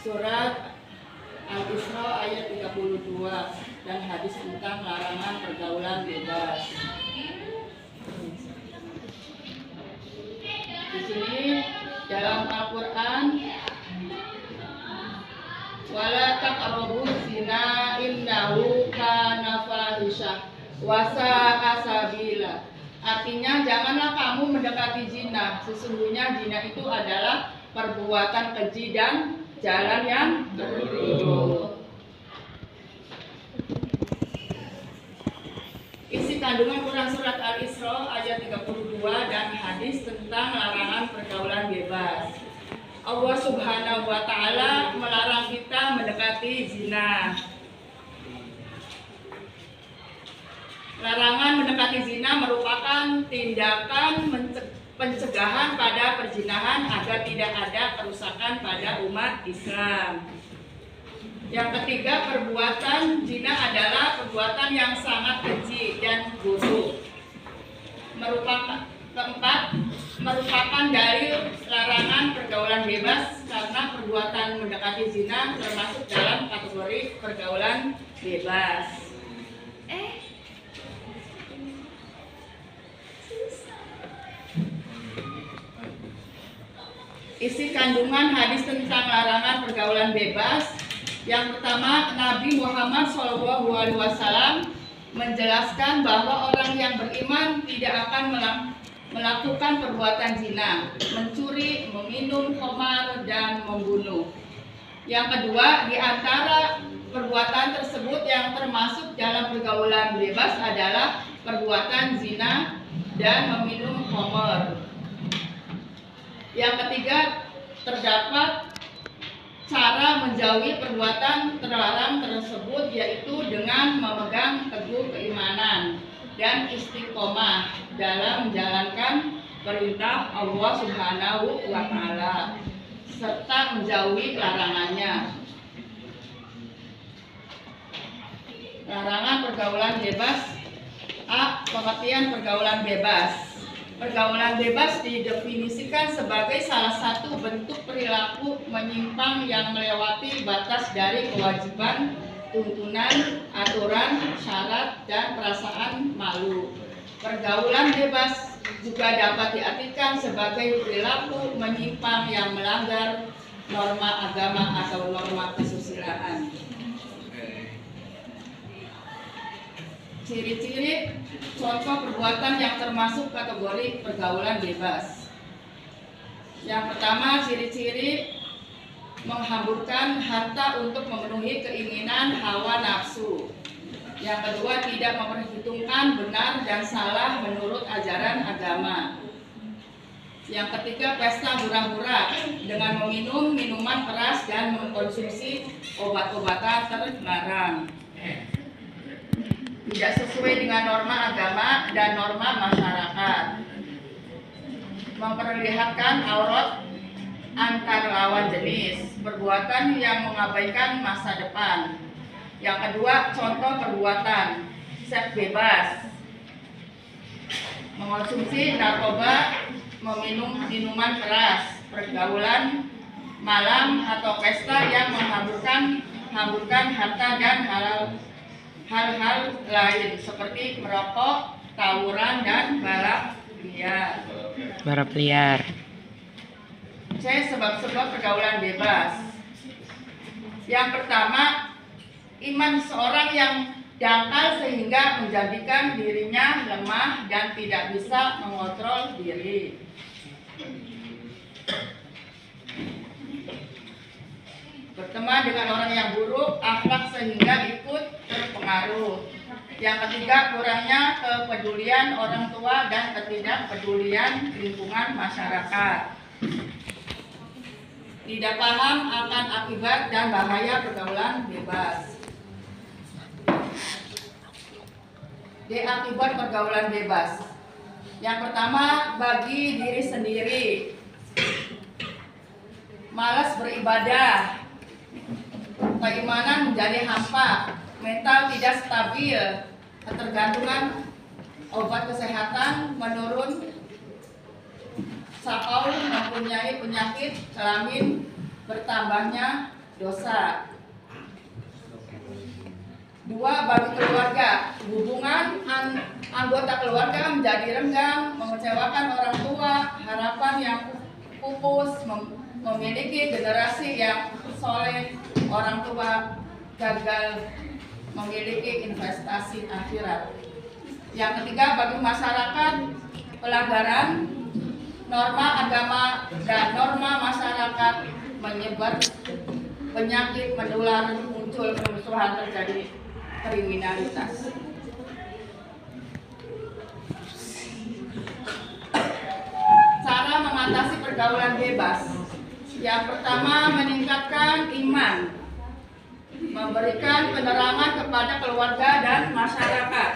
Surat Al-Isra ayat 32 dan hadis tentang larangan pergaulan bebas. Di sini dalam Al-Quran, wala taqrabuz zina innahu kana fahisyah wa sa'a sabila. Artinya janganlah kamu mendekati zina, sesungguhnya zina itu adalah perbuatan keji dan jalan yang buruk. Isi kandungan Quran surat Al-Isra ayat 32 dan hadis tentang larangan pergaulan bebas. Allah Subhanahu wa Ta'ala melarang kita mendekati zina. Larangan mendekati zina merupakan tindakan pencegahan pada perzinahan agar tidak ada kerusakan pada umat Islam. Yang ketiga, perbuatan zina adalah perbuatan yang sangat keji dan buruk. Keempat, merupakan dalil larangan pergaulan bebas karena perbuatan mendekati zina termasuk dalam kategori pergaulan bebas. Isi kandungan hadis tentang larangan pergaulan bebas. Yang pertama, Nabi Muhammad SAW menjelaskan bahwa orang yang beriman tidak akan melakukan perbuatan zina, mencuri, meminum khamar, dan membunuh. Yang kedua, di antara perbuatan tersebut yang termasuk dalam pergaulan bebas adalah perbuatan zina dan meminum khamar. Yang ketiga, terdapat cara menjauhi perbuatan terlarang tersebut, yaitu dengan memegang teguh keimanan dan istiqomah dalam menjalankan perintah Allah Subhanahu wa Ta'ala serta menjauhi larangannya. Larangan pergaulan bebas. A. Pengertian pergaulan bebas. Pergaulan bebas didefinisikan sebagai salah satu bentuk perilaku menyimpang yang melewati batas dari kewajiban, tuntunan, aturan, syarat, dan perasaan malu. Pergaulan bebas juga dapat diartikan sebagai perilaku menyimpang yang melanggar norma agama atau norma kesusilaan. Ciri-ciri contoh perbuatan yang termasuk kategori pergaulan bebas. Yang pertama, ciri-ciri menghamburkan harta untuk memenuhi keinginan hawa nafsu. Yang kedua, tidak memperhitungkan benar dan salah menurut ajaran agama. Yang ketiga, pesta hura-hura dengan meminum minuman keras dan mengkonsumsi obat-obatan terlarang. Tidak sesuai dengan norma agama dan norma masyarakat. Memperlihatkan aurat antar lawan jenis, perbuatan yang mengabaikan masa depan. Yang kedua, contoh perbuatan seks bebas, mengonsumsi narkoba, meminum minuman keras, pergaulan malam atau pesta yang menghamburkan harta dan hal-hal lain seperti merokok, tawuran, dan balap liar. C. Sebab-sebab pergaulan bebas. Yang pertama, iman seorang yang dangkal sehingga menjadikan dirinya lemah dan tidak bisa mengontrol diri. Berteman dengan orang yang buruk, akhlak sehingga ikut terpengaruh. Yang ketiga, kurangnya kepedulian orang tua dan ketidakpedulian lingkungan masyarakat. Tidak paham akan akibat dan bahaya pergaulan bebas. D. Akibat pergaulan bebas. Yang pertama, bagi diri sendiri, malas beribadah, keimanan menjadi hampa, mental tidak stabil, ketergantungan obat kesehatan menurun, sakau mempunyai penyakit kelamin, bertambahnya dosa. 2. Bagi keluarga, hubungan anggota keluarga menjadi renggang, mengecewakan orang tua, harapan yang pupus, memiliki generasi yang soleh, orang tua gagal memiliki investasi akhirat. Yang ketiga, bagi masyarakat, pelanggaran norma agama dan norma masyarakat menyebar penyakit menular, muncul permusuhan, terjadi kriminalitas. Cara mengatasi pergaulan bebas. Yang pertama, meningkatkan iman, memberikan penerangan kepada keluarga dan masyarakat,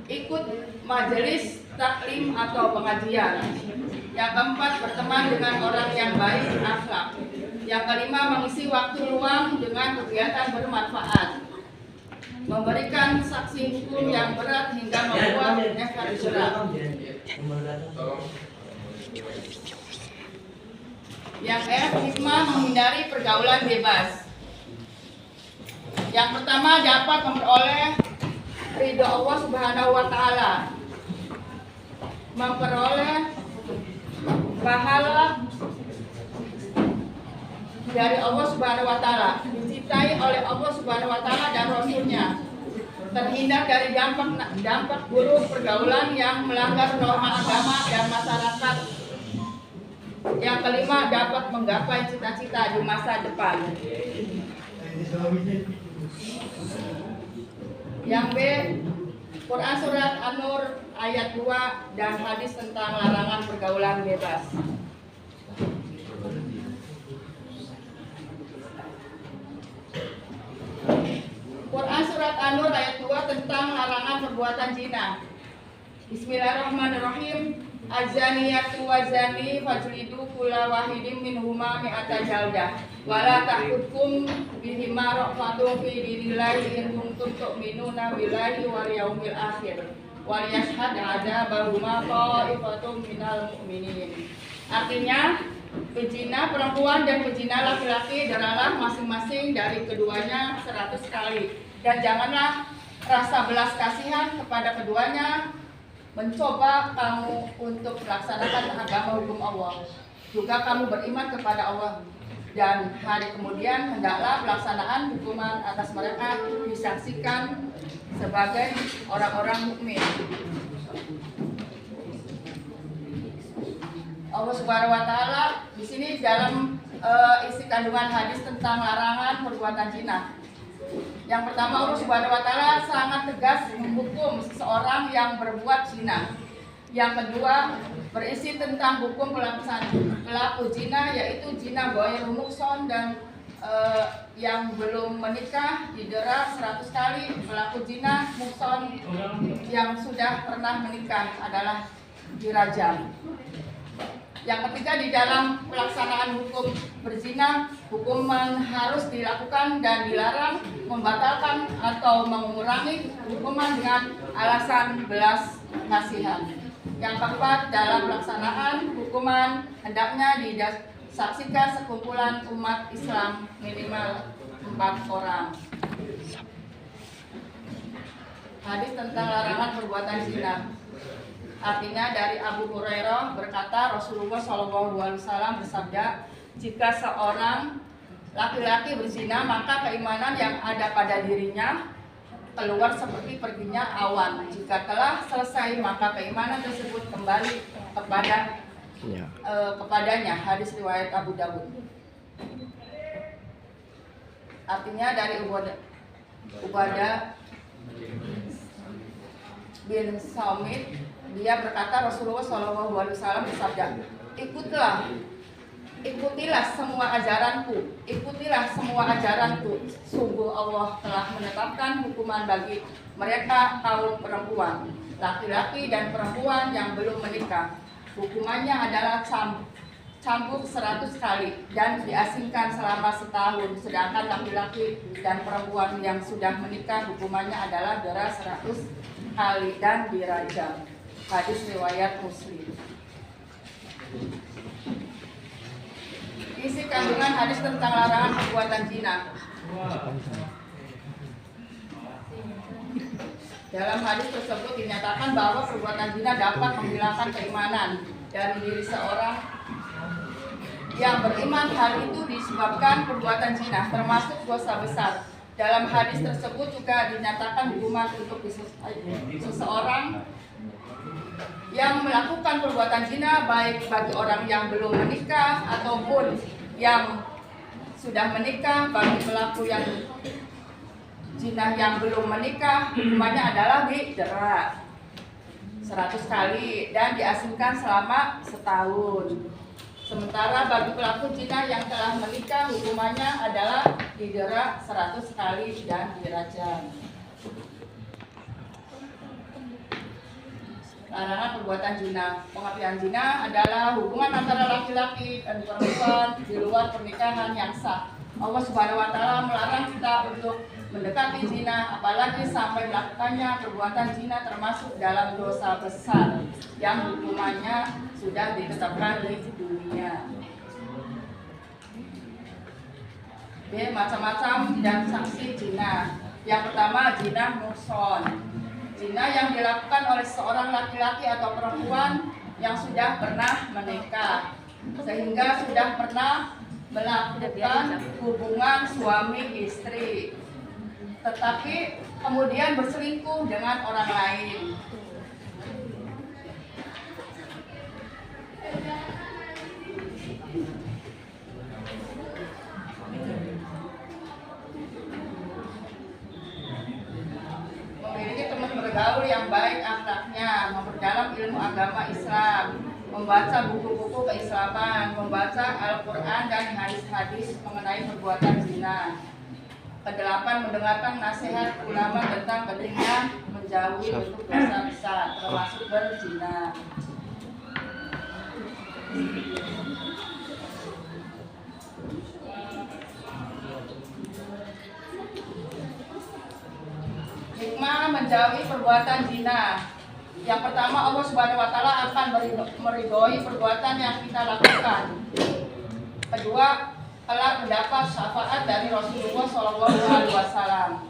ikut majelis taklim atau pengajian. Yang keempat, berteman dengan orang yang baik akhlak. Yang kelima, mengisi waktu luang dengan kegiatan bermanfaat, memberikan saksi hukum yang berat hingga membuat efek jerak. Yang F, hikmah menghindari pergaulan bebas. Yang pertama, dapat memperoleh ridho Allah Subhanahu wa Ta'ala, memperoleh pahala dari Allah Subhanahu wa Ta'ala, dicintai oleh Allah Subhanahu wa Ta'ala dan Rasul-Nya, terhindar dari dampak buruk pergaulan yang melanggar norma agama dan masyarakat. Yang kelima, dapat menggapai cita-cita di masa depan. Yang B, Quran Surat An-Nur ayat 2 dan hadis tentang larangan pergaulan bebas. Quran Surat An-Nur ayat 2 tentang larangan perbuatan zina. Bismillahirrahmanirrahim. Az-zaniyatu waz-zani fajlidu kulla wahidin minhuma mi'ata jaldah wa la ta'khudhukum bihima ra'fatun fi dinillahi in kuntum tu'minuna billahi wal yaumil akhir wal yashhad 'adzabahuma ta'ifatun minal mu'minin. Artinya, pezina perempuan dan pezina laki-laki adalah masing-masing dari keduanya 100 kali, dan janganlah rasa belas kasihan kepada keduanya mencoba kamu untuk melaksanakan agama hukum Allah. Juga kamu beriman kepada Allah, dan hari kemudian hendaklah pelaksanaan hukuman atas mereka disaksikan sebagai orang-orang mukmin. Allah Subhanahu wa Ta'ala di sini dalam isi kandungan hadis tentang larangan perbuatan zina. Yang pertama, Allah Subhanahu wa Ta'ala sangat tegas menghukum seseorang yang berbuat zina. Yang kedua, berisi tentang hukum pelaku zina, yaitu zina ghairu muhsan dan yang belum menikah didera 100 kali. Pelaku zina muhsan yang sudah pernah menikah adalah dirajam. Yang ketiga, di dalam pelaksanaan hukum berzina, hukuman harus dilakukan dan dilarang membatalkan atau mengurangi hukuman dengan alasan belas kasihan. Yang keempat, dalam pelaksanaan hukuman hendaknya disaksikan sekumpulan umat Islam minimal 4 orang. Hadis tentang larangan perbuatan zina. Artinya, dari Abu Hurairah berkata, Rasulullah SAW bersabda, jika seorang laki-laki berzina, maka keimanan yang ada pada dirinya keluar seperti perginya awan. Jika telah selesai, maka keimanan tersebut kembali kepadanya. Hadis riwayat Abu Dawud. Artinya, dari Ubadah bin Samit, dia berkata, Rasulullah SAW bersabda, ikutilah semua ajaranku, sungguh Allah telah menetapkan hukuman bagi mereka kaum perempuan, laki-laki dan perempuan yang belum menikah. Hukumannya adalah cambuk 100 kali dan diasingkan selama setahun. Sedangkan laki-laki dan perempuan yang sudah menikah, hukumannya adalah dera 100 kali dan dirajam. Hadis riwayat Muslim. Isi kandungan hadis tentang larangan perbuatan zina. Dalam hadis tersebut dinyatakan bahwa perbuatan zina dapat menghilangkan keimanan dari diri seorang yang beriman. Hal itu disebabkan perbuatan zina termasuk dosa besar. Dalam hadis tersebut juga dinyatakan hukuman untuk seseorang yang melakukan perbuatan zina, baik bagi orang yang belum menikah ataupun yang sudah menikah. Bagi pelaku yang zina yang belum menikah, hukumannya adalah didera 100 kali dan diasingkan selama setahun. Sementara bagi pelaku zina yang telah menikah, hukumannya adalah didera 100 kali dan dirajam. Larangan perbuatan zina. Pengertian zina adalah hubungan antara laki-laki dan perempuan di luar pernikahan yang sah. Allah Subhanahu wa Ta'ala melarang kita untuk mendekati zina, apalagi sampai melakukannya. Perbuatan zina termasuk dalam dosa besar yang hukumannya sudah ditetapkan di dunia. B. Macam-macam dan sanksi zina. Yang pertama, zina muhson. Zina yang dilakukan oleh seorang laki-laki atau perempuan yang sudah pernah menikah, sehingga sudah pernah melakukan hubungan suami istri, tetapi kemudian berselingkuh dengan orang lain. Memiliki teman bergaul yang baik akhlaknya, memperdalam ilmu agama Islam, membaca buku-buku keislaman, membaca Al-Quran dan hadis-hadis mengenai perbuatan zina. Kedelapan, mendengarkan nasihat ulama tentang pentingnya menjauhi bentuk dosa besar, termasuk berzina. Hikmah menjauhi perbuatan zina. Yang pertama, Allah Subhanahu wa Ta'ala akan meridhoi perbuatan yang kita lakukan. Kedua, telah mendapat syafaat dari Rasulullah SAW.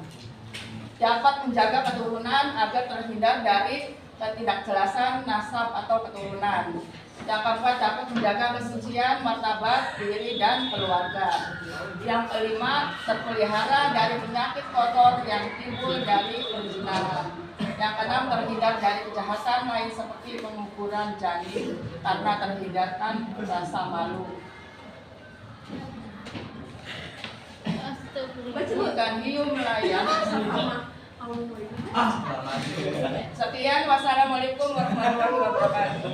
Dapat menjaga keturunan agar terhindar dari ketidakjelasan nasab atau keturunan. Yang keempat, dapat menjaga kesucian martabat diri dan keluarga. Yang kelima, terpelihara dari penyakit kotor yang timbul dari perzinahan. Yang keenam, terhindar dari kejahatan lain seperti pengukuran janin karena terhindarkan rasa malu. Bukan hiu melayang. Sekian, wassalamualaikum warahmatullahi wabarakatuh.